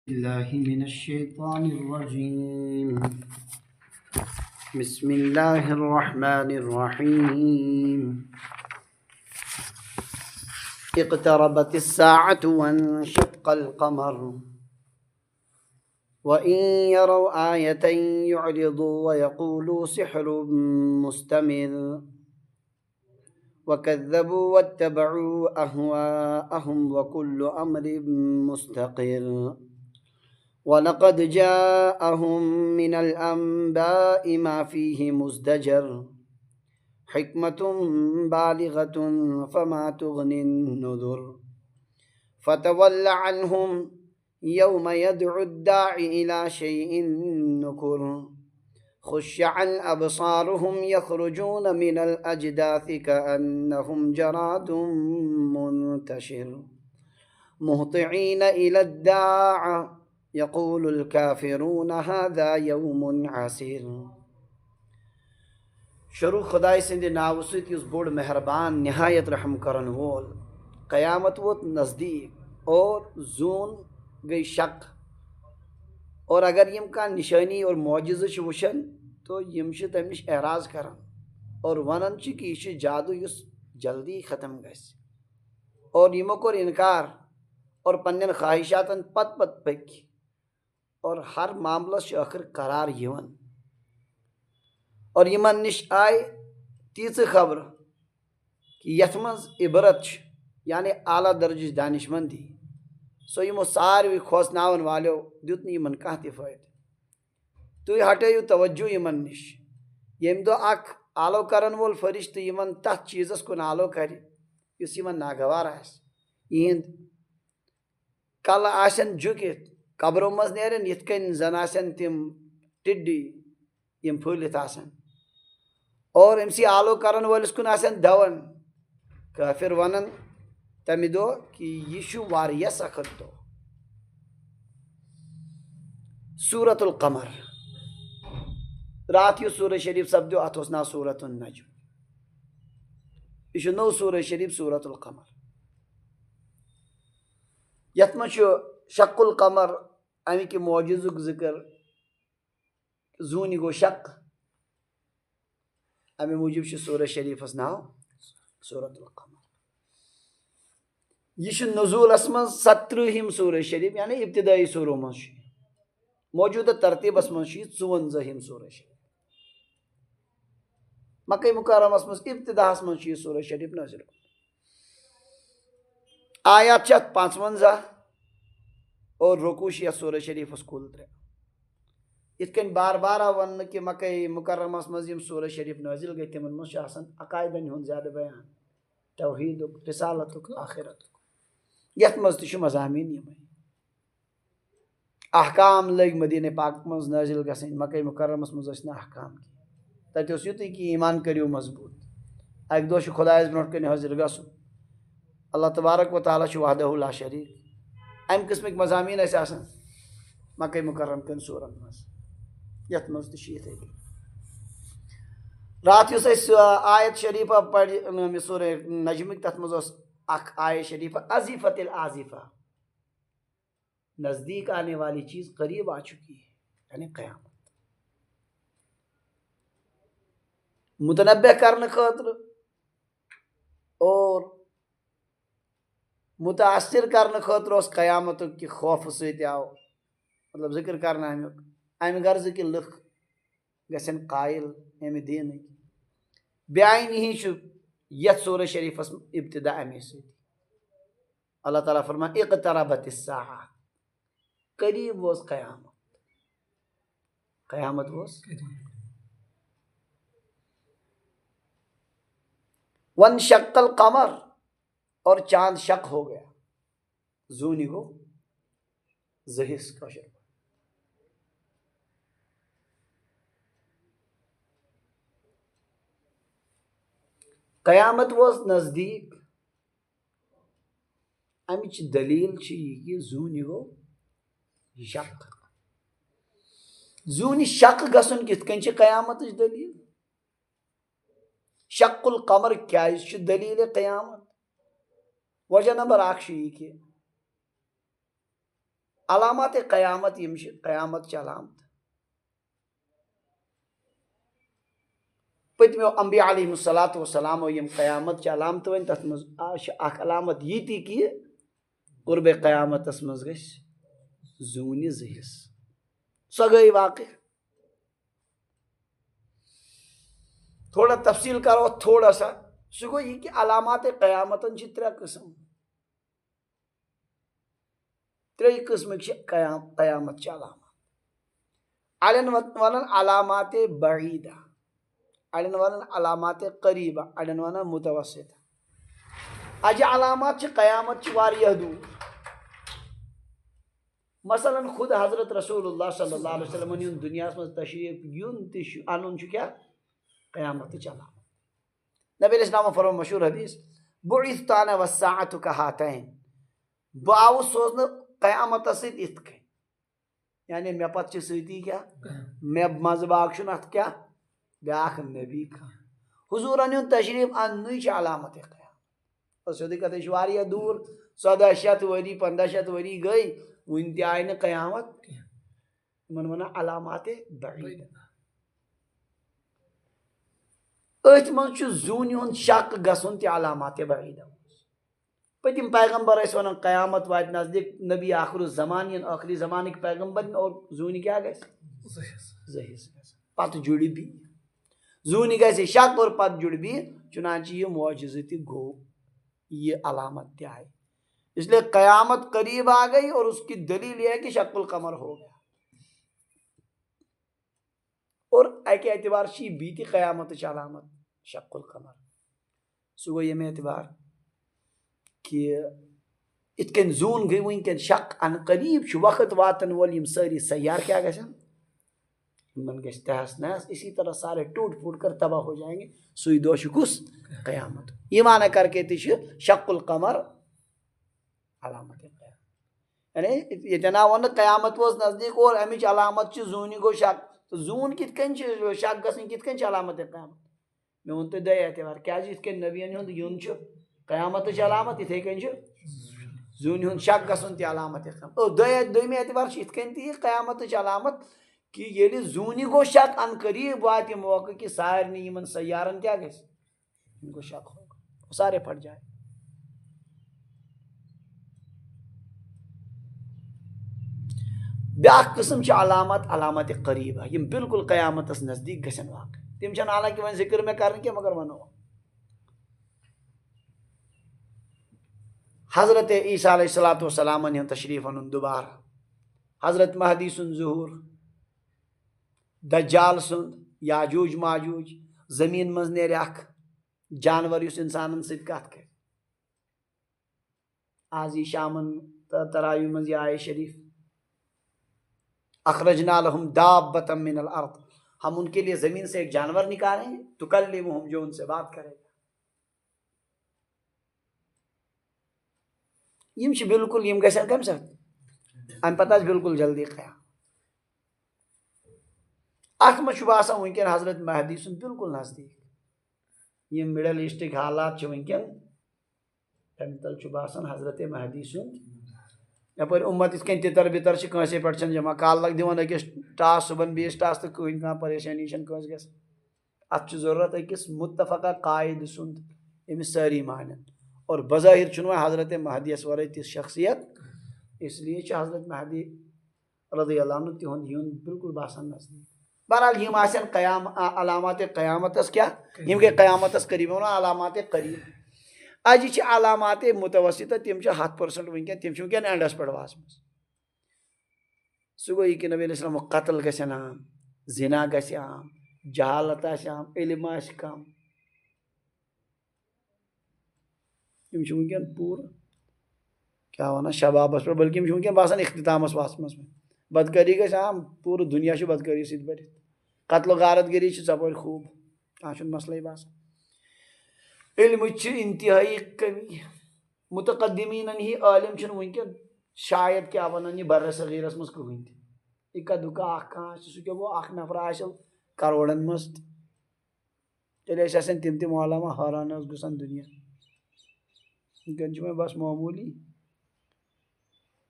الله من الشيطان الرجيم. بسم الله الرحمن الرحيم. اقتربت الساعة وانشق القمر وإن يروا آية يعرضوا ويقولوا سحر مستمر وكذبوا واتبعوا أهواءهم وكل أمر مستقر وَلَقَدْ جَاءَهُم مِّنَ الْأَنبَاءِ مَا فِيهِ مُزْدَجَرٌ حِكْمَةٌ بَالِغَةٌ فَمَا تُغْنِ النُّذُرُ فَتَوَلَّ عَنْهُمْ يَوْمَ يَدْعُ الدَّاعِ إِلَى شَيْءٍ نُّكُرٍ خُشَّ عَنْ أَبْصَارُهُمْ يَخْرُجُونَ مِنَ الْأَجْدَاثِ كَأَنَّهُمْ جَرَادٌ مُّنتَشِرٌ مُهْطِعِينَ إِلَى الدَّاعِ يقول الكافرون هذا يوم عسير. شروع خدائے سند ناو ست یس بوڑ مہربان نہایت رحم کرن وول. قیامت ووت نزدیک اور زون گئی شک، اور اگر یم کا نشانی اور معجزہ چھ وشن تو یم چھ تم نش اعراض کرن اور ونن چھ کہ یہ جادو یس جلدی ختم گژھِ، اور یمو کور انکار اور پنن خواہشاتن پت پک اور ہر معاملس آخر قرار یون، اور یمن نش آئے تیز خبر کہ یت مز عبرت یعنی اعلیٰ درجہ دانش مندی سو یمو ساروی کھوسناون والو دیت نی یمن کانٛہہ تہِ فٲیدٕ. تُہۍ ہٹٲیِو توجہ یمن نش. ییٚمہِ دۄہ اکھ آلو کرن وول فرشتہٕ یمن تتھ چیزس کُن آلو کرِ یُس یمن ناگوار آسہِ، یِہنٛد کلہٕ آسن جُکِتھ، قبرو مز نیرن یتھ کٔنۍ زن آسن تم ٹڈی یم پھٔہلِتھ آسن، اور أمسی آلو کرن وٲلِس کُن آسن دوان. کٲفر ونن تمہِ دۄہ کہ یہِ چھُ واریاہ سخت دۄہ. سورت القمر رات یُس سورہ شریف سپدیو اتھ اوس ناو سورت النجم. یہ چھُ نوٚو سورہ شریف سورت القمر. یتھ منٛز چھُ شق القمر امِکۍ معجزُک ذکر، زوٗنہِ گوٚو شق، امہِ موٗجوٗب چھُ سورہ شریفس ناو سورت القمر. یہ چھُ نزوٗلس منٛز 17ہِم سورہ شریف یعنی ابتدائی سورو منٛز چھُ. موجوٗدہ ترتیٖبس منٛز چھُ یہِ 54ہِم سورہ شریف. مکہ مکرمس منٛز ابتداہس منٛز چھُ یہِ سورہ شریف نٲزِل گوٚمُت. آیات چھِ اتھ 55 اور رکوع چھِ یتھ سورہ شریفس کُل 3. یتھ کٔنۍ بار بار آو وننہٕ کہ مکہ مکرمس منٛز یِم سورہ شریف نٲزِل گٔے تِمن منٛز چھُ آسان عقایدن ہُنٛد زیادٕ بیان، توحیٖدُک، رسالتُک، آخرتُک. یتھ منٛز تہِ چھُ مضامین یِمے. احکام لٔگۍ مدیٖنہ پاک منٛز نٲزِل گژھٕنۍ، مکہ مکرمس منٛز ٲسۍ نہٕ احکام کینٛہہ. تتہِ اوس یُتُے کہ ایمان کٔرِو مضبوٗط، اکہِ دۄہ چھُ خۄدایس برونٛٹھ کَنہِ حٲضِر گژھُن. اللہ تبارک و تعالیٰ چھُ وحدہ لا شریٖک. امہِ قٕسمٕکۍ مضامین ٲسۍ آسان مکہ مکرم کٮ۪ن سورن منٛز. یتھ منٛز تہِ چھُ یِتھے کٔنۍ. رات یُس أسۍ آیت شریفہ پرِ سورہ نجمٕکۍ تتھ منٛز اوس اکھ آیت شریفہ ازیفت العازفہ، نزدیک آنے والی چیز قریب آ چکی ہے یعنی قیامت. متنبع کرنے خاطر اور متاثر کرنے خاطر اس قیامت کہ خوف سۭتۍ آو مطلب ذکر کرنا امیُک، امہِ غرضہٕ کہ لُکھ گژھن قائل امہِ دیٖنٕکۍ. بیاینہِ ہی چھُ یتھ سورہ شریفس ابتدا امے سۭتۍ. اللہ تعالیٰ فرمان اقتربت الساعہ، قریب ووت قیامت. قیامت ووت وانشق القمر، اور چاند شق ہو گیا. زونی گو زہس کاشر. قیامت وٲژ نزدیک. امِچ دلیل چھِ یہِ کہ زوٗنہِ گوٚو شق. زوٗنہِ شق گژھُن کِتھ کٔنۍ چھِ قیامتٕچ دلیل؟ شق القمر کیازِ چھُ دلیل قیامت؟ وجہ نمبر 1 چھُ یہِ کہ علامات قیامت یم چھ قیامت چھ علامت پتمیو انبیاء علیہ الصلاۃ والسلام یم قیامت چھ علامت ون تتھ مز اخ علامت یہ تھی کہ قرب قیامتس مز گژھِ زوٗنہِ زٕ حصہٕ سۄ گٔے واقع تھوڑا تفصیل کرو تھوڑا سا سُہ گوٚو یہِ کہِ علامات قیامتن چھِ ترٛےٚ قٕسم ترٛیٚیہِ قٕسمٕکۍ چھِ قیامت چہِ علامات اڑٮ۪ن ونان علامات بعیدہ اڑٮ۪ن ونان علامات قریبہ اڑٮ۪ن ونان متوسطہ اجہِ علامات چھِ قیامت چھِ واریاہ دوٗر مثلاً خود حضرت رسول اللہ صلی اللہ علیہ وسلم یُن دُنیاہس منٛز تشریٖف یُن تہِ چھُ انُن چھُ کیٛاہ قیامتٕچ علامت نبی علیہ السلامن فرمو مشہوٗر حدیث بعثت انا والساعة كهاتين بہٕ آوُس سوزنہٕ قیامتس سۭتۍ یِتھ کٔنۍ یعنی مےٚ پتہٕ چھِ سۭتی کیٛاہ مےٚ منٛزٕ باگ چھُنہٕ اتھ کیٛاہ بیٛاکھ نبی کانٛہہ حضوٗرن ہُنٛد تشریٖف اننُے چھِ علامت قیامت سیوٚدُے کتھ یہِ چھُ واریاہ دوٗر 1400 ؤری 1500 ؤری گٔے وُنہِ تہِ آیہِ نہٕ قیامت یِمن ونان علامات بعیدہ أتھۍ منٛز چھُ زوٗنہِ ہُنٛد شک گژھُن تہِ علامات بعیدہ پٔتِم پیغمبر ٲسۍ ونان قیامت واتہِ نزدیٖک نبی آخر الزمان یِن ٲخری زمانٕکۍ پیغمبر یِن اور زوٗنہِ کیٛاہ گژھِ زٕ حصہٕ گژھن پتہٕ جُڑِ بیٚیہِ زوٗنہِ گژھِ شک اور پتہٕ جُڑِ بیٚیہِ چُنانچہ یہِ معجزٕ تہِ گوٚو یہ علامت تہِ آیہِ اس لیے قیامت قریب آ گئی اور اس کی دلیل یہ ہے کہ شق القمر ہو گیا اور اکہ اعتبار چھ یہ بیٚیہِ تہِ قیامتٕچ علامت شق القمر سُہ گوٚو ییٚمہِ اعتبار کہ یِتھ کٔنۍ زوٗن گٔے وٕنکٮ۪ن شک ان قریب چھُ وقت واتن وول یِم سٲری سیار کیٛاہ گژھن یِمن گژھِ تہس نہس اسی طرح سارے ٹوٹ پھوٹ کر تباہ ہو جائیں گے سُے دۄہ چھُ کُس قیامت یہ معنی کر کے تہِ چھُ شق القمر علامت قیامت یعنی ییٚتٮ۪ن آو وننہٕ قیامت وٲژ نزدیٖک اور امِچ علامت چھِ زوٗنہِ گوٚو شک تہٕ زوٗن کِتھ کٔنۍ چھِ شک گژھٕنۍ کِتھ کٔنۍ چھِ علامت قیامت مےٚ ووٚن تۄہہِ دۄیہِ اعتبار کیٛازِ یِتھ کٔنۍ نبیَن ہُنٛد یُن چھُ قیامتٕچ علامت یِتھے کٔنۍ چھُ زوٗنہِ ہُنٛد شک گژھُن تہِ علامت دوٚیمہِ اعتبار چھِ یِتھ کٔنۍ تہِ یہِ قیامتٕچ علامت کہ ییٚلہِ زوٗنہِ گوٚو شک ان قریب واتہِ موقع کہ سارنٕے یِمن سیارن کیٛاہ گژھِ یِم گوٚو شک ہوگا سارے پھٹ جائے بیٛاکھ قٕسم چھِ علامت علامت قریبہ یِم بالکل قیامتس نزدیٖک گژھن واقع تِم چھنہٕ حالانکہ وۄنۍ ذکر مےٚ کرنہٕ کینٛہہ مگر ونو حضرت عیسیٰ علیہ الصلوۃ والسلامن ہُنٛد تشریٖف انُن دوبارٕ حضرت مہدی سُنٛد ظہوٗر دجال سُنٛد یاجوٗج ماجوٗج زٔمیٖن منٛز نیرِ اکھ جانور یُس انسانن سۭتۍ کتھ کرِ آز یی شامن تراوی منٛز یہ آیے شریف اخرجنا لهم دابۃ من الارض ہم ان کے لیے زمین سے ایک جانور نکالیں گے تکلمہم جو ان سے بات کرے گا یم چھ بالکل یم گژھن کمہِ ساتہٕ امہِ پتہٕ آسہِ بالکل جلدی قیام اتھ منٛز چھُ باسان وٕنکٮ۪ن حضرت مہدی سُنٛد بالکل نزدیٖک یم مڈل ایسٹٕکۍ حالات چھِ وٕنکٮ۪ن تمہِ تل چھُ باسان حضرت مہدی سُنٛد یپٲرۍ اُمت یِتھ کٔنۍ تِتر بِتر چھِ کٲنٛسے پٮ۪ٹھ چھنہٕ جمع کالہٕ لگ دِوان أکِس ٹاس صُبحن بیٚیِس ٹاس تہٕ کٕہٕنۍ کانٛہہ پریشٲنی چھنہٕ کٲنٛسہِ گژھان اتھ چھُ ضروٗرت أکِس متفقہ قائد سُنٛد ییٚمِس سٲری مانن اور بظٲہر چھُنہٕ وۄنۍ حضرت مہدی یس ورٲے تِژھ شخصیت اس لیے چھُ حضرت مہدی رضی اللہ عنہ تِہُنٛد یُن بالکل باسان نزدیٖک بہرحال یِم آسن قیام علامات قیامتس کیٛاہ یِم گٔے قیامتس قریب علامات قریب اجہِ چھِ علامات متوسطہ تِم چھِ 100% وٕنکٮ۪ن تِم چھِ وٕنکٮ۪ن اینڈس پٮ۪ٹھ واسمژ سُہ گوٚو یہِ کہِ نبی علیہ السلامُک قتل گژھن عام زِنا گژھِ عام جہالت آسہِ عام علم آسہِ کم یِم چھِ وٕنکٮ۪ن پوٗرٕ کیٛاہ وَنان شبابس پٮ۪ٹھ بلکہ یِم چھِ وٕنکٮ۪ن باسان اختتامس واسمژ بدکٲری گژھِ عام پوٗرٕ دُنیا چھُ بدکٲری سۭتۍ بٔرِتھ قتل و غارت گری چھِ ژۄپٲرۍ خوٗب کانٛہہ چھُنہٕ مسلے باسان علمٕچ چھِ انتہٲیی کمی متقدمیٖنن ہی عٲلم چھِنہٕ وٕنکٮ۪ن شاید کیٛاہ وَنان یہِ برِ صغیٖرس منٛز کٕہٕنۍ تہِ اِکا دُکا اکھ کانٛہہ آسہِ سُہ کیٛاہ گوٚو اکھ نفر آسہِ کرورن منٛز تیٚلہِ ٲسۍ آسان تِم تہِ مولما حٲران اوس گژھان دُنیا وٕنکٮ۪ن چھِ وۄنۍ بس معموٗلی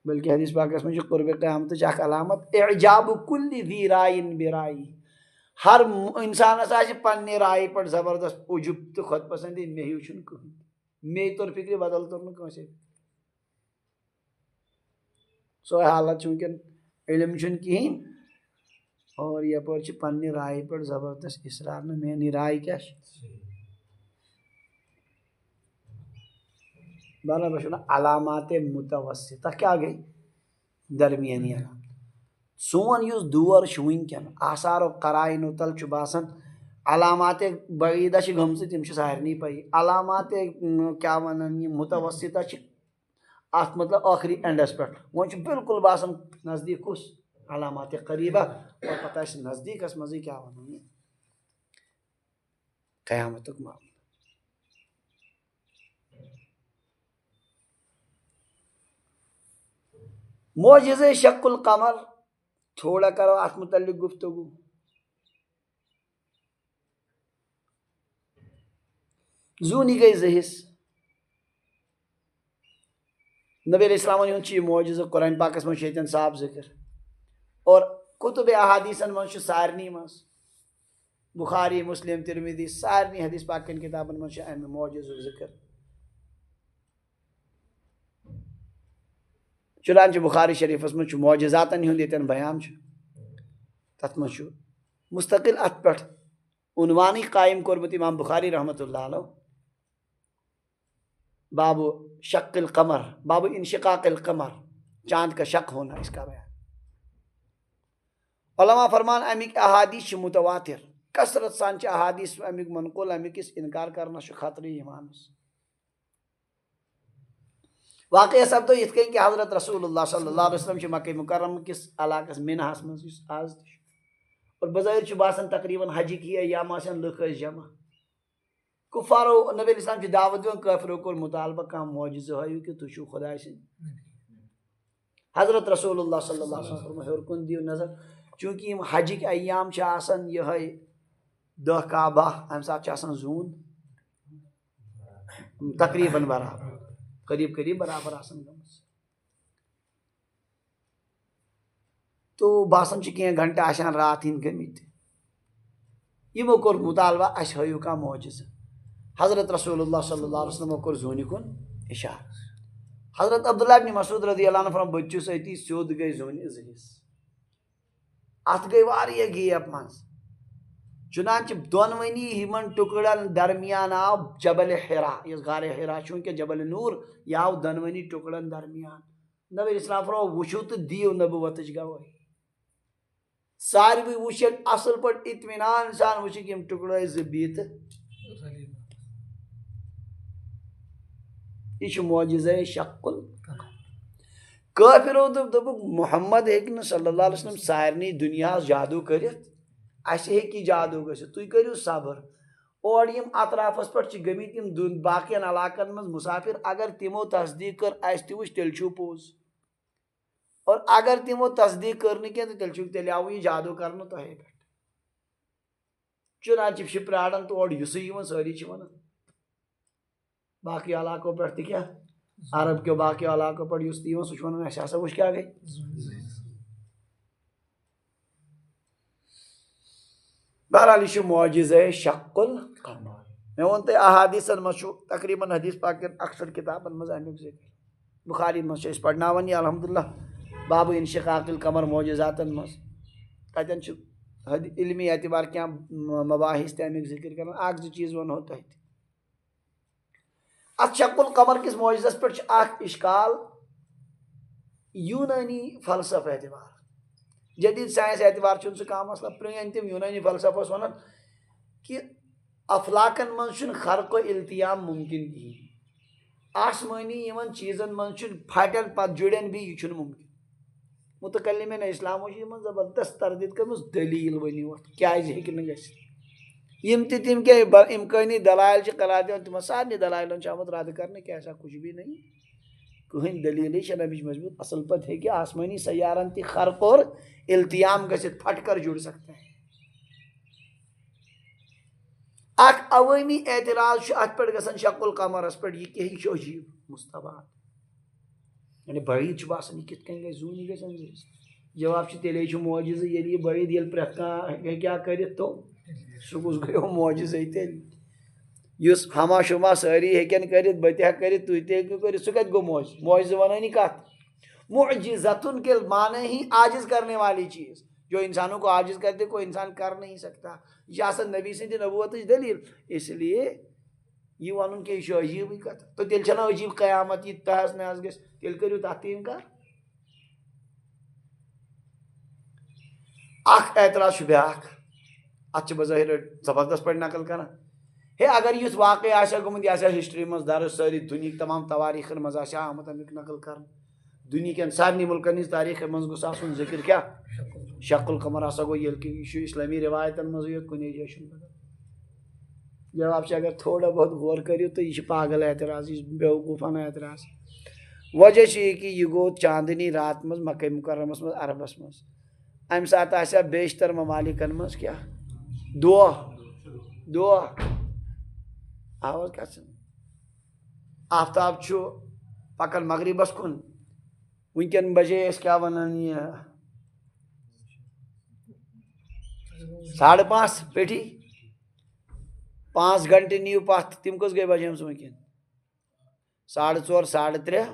بلکہ حدیث پاکس میں قرب قیامت اخ علامت اعجاب کل ذی رائن برائی، ہر انسانس آسہِ پننہِ رائے پٮ۪ٹھ زبردست عجب تو خود پسندی، مے ہیو چھُنہٕ کٕہٕنۍ، مے توٚر فکرِ بدل توٚر نہٕ کٲنٛسے، سۄ حالت چھِ وٕنکٮ۪ن، علم چھُنہٕ کِہیٖنۍ اور یپٲرۍ چھِ پننہِ رائے پٮ۪ٹھ زبردست اصرار، نہ میٛٲنی رائے کیٛاہ چھِ. برابر چھُ نہ علامات متوسطہ کیٛاہ گٔے؟ درمیٲنی علامات. سون یُس دور چھُ وٕنکٮ۪ن آثارو قرائنو تل چھُ باسان علامات بعیدہ چھِ گٔمژٕ تِم چھِ سارنٕے پَیی، علامات کیٛاہ وَنان یِم متوسطہ چھِ اَتھ مطلب ٲخری اینڈَس پٮ۪ٹھ، وۄنۍ چھُ بالکل باسان نزدیٖک کُس علامات قریبہ، اور پتہ آسہِ نزدیٖکس منٛزٕے کیٛاہ وَنان یہِ قیامتُک معاملہٕ. معجزہ شق القمر، تھوڑا کرو اتھ متعلق گفتگو. زوٗنہِ گٔے زٕ حصہٕ، نبی علیہ السلامن ہُنٛد چھُ یہِ معجزہ قرآن پاکس منٛز چھُ ییٚتٮ۪ن صاف ذکر، اور کتب احادیثن منٛز چھُ سارنٕے منٛز، بخاری مسلم ترمذی سارنٕے حدیث پاک کٮ۪ن کتابن منٛز چھُ امہِ معجزُک ذکر. چنانچہ بخاری شریفس منٛز چھُ معجزاتن ہُنٛد ییٚتٮ۪ن بیان چھُ، تتھ منٛز چھُ مستقل اتھ پٮ۪ٹھ عنوانٕے قائم کوٚرمُت امام بخاری رحمۃ اللہ علیہ، باب شق القمر، باب انشقاق القمر، چاند کا شق ہونا اس کا بیان. علماء فرمان امک احادیث چھِ متواتر، کثرت سان چھِ احادیث امیک منقول، امکس انکار کرنا چھُ خطرٕ ایمانس. واقعہ سپدو یِتھ کٔنۍ کہ حضرت رسول اللہ صلی اللہ علیہ وسلم چھِ مکہ مکرمہ کس علاقس منہس منٛز یُس آز تہِ چھُ، اور بظٲہر چھُ باسان تقریباً حجٕکۍ ایام آسن لُکھ ٲسۍ جمع. کفارو نبی علیہ السلام چھِ دعوت دِوان، کٲفرو کوٚر مطالبہ کانٛہہ معجزٕ ہٲیِو کہ تُہۍ چھِو خۄداے سٕنٛدۍ. حضرت رسول اللہ صلی اللہ علیہ وسلم ہیوٚر کُن دِیِو نظر، چوٗنٛکہ یِم حجٕکۍ ایام چھِ آسان یِہوٚے 10 کاہ 12، اَمہِ ساتہٕ چھُ آسان زوٗن تقریباً برابر، قریب قریب برابر آسان گٔمٕژ. تو باسان چھُ کینٛہہ گھنٹہٕ آسان رات ہِنٛدۍ گٔمٕتۍ. یِمو کوٚر مطالبہ اَسہِ ہٲیِو کانٛہہ معجزٕ. حضرت رسول اللہ صلی اللہ علیہ وسلمو کوٚر زوٗنہِ کُن اِشارٕ. حضرت عبداللہ ابن مسعود رضی اللہ عنہ فرماوان بہٕ تہِ چھُس أتی، سیوٚد گٔے زوٗنہِ زٕ حصہٕ. اتھ گٔے واریاہ گیپ منٛز، چنانچہ دۄنوٕنی یِمن ٹُکڑن درمیان آو جبل حرا، یۄس غارِ حرا چھُ وٕنکٮ۪ن جبل نوٗر، یہِ آو دۄنوٕنی ٹُکڑن درمیان. نبی علیہ السلام فرماو وٕچھِو تہٕ دِیِو نبوتٕچ گوٲہی. ساروٕے وٕچھن اصل پٲٹھۍ اطمینان سان وٕچھِکھ یِم ٹُکڑٕ ٲسۍ زٕ بیٖتھٕ. یہ چھُ معجزہ شق القمر. کٲفرو دوٚپُکھ محمد ہیٚکہِ نہٕ صلی اللہ علیہ وسلم سارنٕے دُنیاہس جادوٗ کٔرِتھ، اَسہِ ہیٚکہِ یہِ جادوٗ گٔژھِتھ، تُہۍ کٔرِو صبر. اور یِم اطرافس پٮ۪ٹھ چھِ گٔمٕتۍ یِم باقین علاقن منٛز مُسافر، اگر تِمو تصدیٖق کٔر اَسہِ تہِ وٕچھ تیٚلہِ چھُو پوٚز، اور اگر تِمو تصدیٖق کٔر نہٕ کینٛہہ تہٕ تیٚلہِ آوٕ یہِ جادوٗ کرنہٕ تۄہے پٮ۪ٹھ. چُنانچہ چھِ پیاران تہٕ اورٕ یُسٕے یِوان، سٲری چھِ ونان باقی علاقو پٮ۪ٹھ تہِ کیٛاہ، عرب کیو باقی علاقو پٮ۪ٹھ یُس تہِ یِوان سُہ چھُ ونان اَسہِ ہسا وٕچھ کیٛاہ گٔے. بہرحال یہِ چھُ معجزہ شق القمر. مےٚ ووٚن تۄہہِ احادیثن منٛز چھُ تقریٖباً حدیث پاک کٮ۪ن اکثر کِتابن منٛز امیُک ذکر. بخاری منٛز چھِ أسۍ پرناوان یہِ الحمدللہ باب انشقاق القمر معجزاتن منٛز. تتٮ۪ن چھُ علمی اعتبار کینٛہہ مباحث تہِ امیُک ذکر کران. اکھ زٕ چیٖز ونہو تۄہہِ تہِ. اتھ شق القمر کِس معجزس پٮ۪ٹھ چھُ اکھ اشکال یوٗنٲنی فلسفہٕ اعتبار. جدید سائنس اعتبار چھُنہٕ سُہ کانٛہہ مسئلہ، پرٛٲنۍ تِم یوٗنٲنی فلسفہٕ ٲسۍ ونان کہِ افلاکن منٛز چھُنہٕ خرقو التیام ممکن کِہیٖنۍ. آسمٲنی یِمن چیٖزن منٛز چھُنہٕ پھٹن پتہٕ جُڑن بیٚیہِ، یہِ چھُنہٕ ممکن. متکلمین اسلامو چھِ یِمن زبردست تردید کٔرمٕژ، دلیٖل ؤنِو اتھ کیٛازِ ہیٚکہِ نہٕ گٔژھِتھ. یِم تہِ تِم کینٛہہ امکٲنی دلایل چھِ قرار دِوان، تِمن سارنٕے دلایلن چھُ آمُت رد کرنہٕ کہ ایسا کچھ بھی نہیں، کٕہٕنۍ دلیٖلٕے چھنہٕ امِچ مضبوٗط. اصل پٲٹھۍ ہیٚکہِ آسمٲنی سیارن تہِ خرق اور التیام گٔژھِتھ، پھٹ کر جُڑ سکتا ہے. اکھ عوٲمی اعتراض چھُ اتھ پٮ۪ٹھ گژھان شق القمرس پٮ۪ٹھ، یہِ کہِ یہِ چھُ عجیٖب مستباد، یعنی بعید باسان یہ کت کن گئی زون یہ گئی جواب تیلے معجزہ ییٚلہِ یہ بعید ییٚلہِ پرٛٮ۪تھ کانٛہہ ہیٚکہِ کیٛاہ کٔرِتھ تو سُہ کُس گٔیو معجزے تیٚلہِ یُس ہما شما سٲری ہیٚکن کٔرِتھ بہٕ تہِ ہٮ۪کہٕ کٔرِتھ تُہۍ تہِ ہیٚکِو کٔرِتھ سُہ کتہِ گوٚو معجزٕ معجزٕ ونٲنی کتھ معجزتن کے معنی ہی عاجز کرنے والی چیز جو انسانوں کو عاجز کر دے کوئی انسان کر نہیں سکتا یہ آسان نبی سٕنٛدِ نبوتٕچ دلیل اس لیے یہ ونُن کہ یہ چھُ عجیٖبٕے کتھ تو تیٚلہِ چھنا عجیٖب قیامت یہ تحس نحس گژھِ تیٚلہِ کٔرِو تتھ تہِ انکار اکھ اعتراض چھُ بیٛاکھ اتھ چھِ بظٲہر زبردست پٲٹھۍ نقل کران ہے اگر یُتھ واقعہ آسہِ گوٚمُت یہِ آسہِ ہسٹری منٛز درج سٲری دُنہِکۍ تمام تواریٖخن منٛز آسہِ آمُت امیُک نقل کرنہٕ دُنہِکٮ۪ن سارنٕے مُلکن ہٕنٛز تٲریٖخن منٛز گوٚژھ آسُن ذِکر کیٛاہ شق القمر ہسا گوٚو ییٚلہِ کہِ یہِ چھُ اسلٲمی رِوایتن منٛزٕے یوت کُنے جایہِ چھُنہٕ بدل جواب چھُ اگر تھوڑا بہت غور کٔرِو تہٕ یہِ چھُ پاگل اعتراض یہِ چھُ بیوقوٗفانہ اعتراض وجہ چھُ یہِ کہِ یہِ گوٚو چاندنی رات منٛز مکہ مکرمس منٛز عربس منٛز امہِ ساتہٕ آسہِ ہا بیشتر ممالکن منٛز کیٛاہ دۄہ آواز کتھ چھِ آفتاب چھُ پکان مغربس کُن وٕنکٮ۪ن بجے أسۍ کیٛاہ ونان یہِ 5:30 پیٹھی 5 گھنٹہٕ نِیِو پتھ تِم کٔژ گٔے بجیمژٕ وٕنکٮ۪ن 4:30 3:30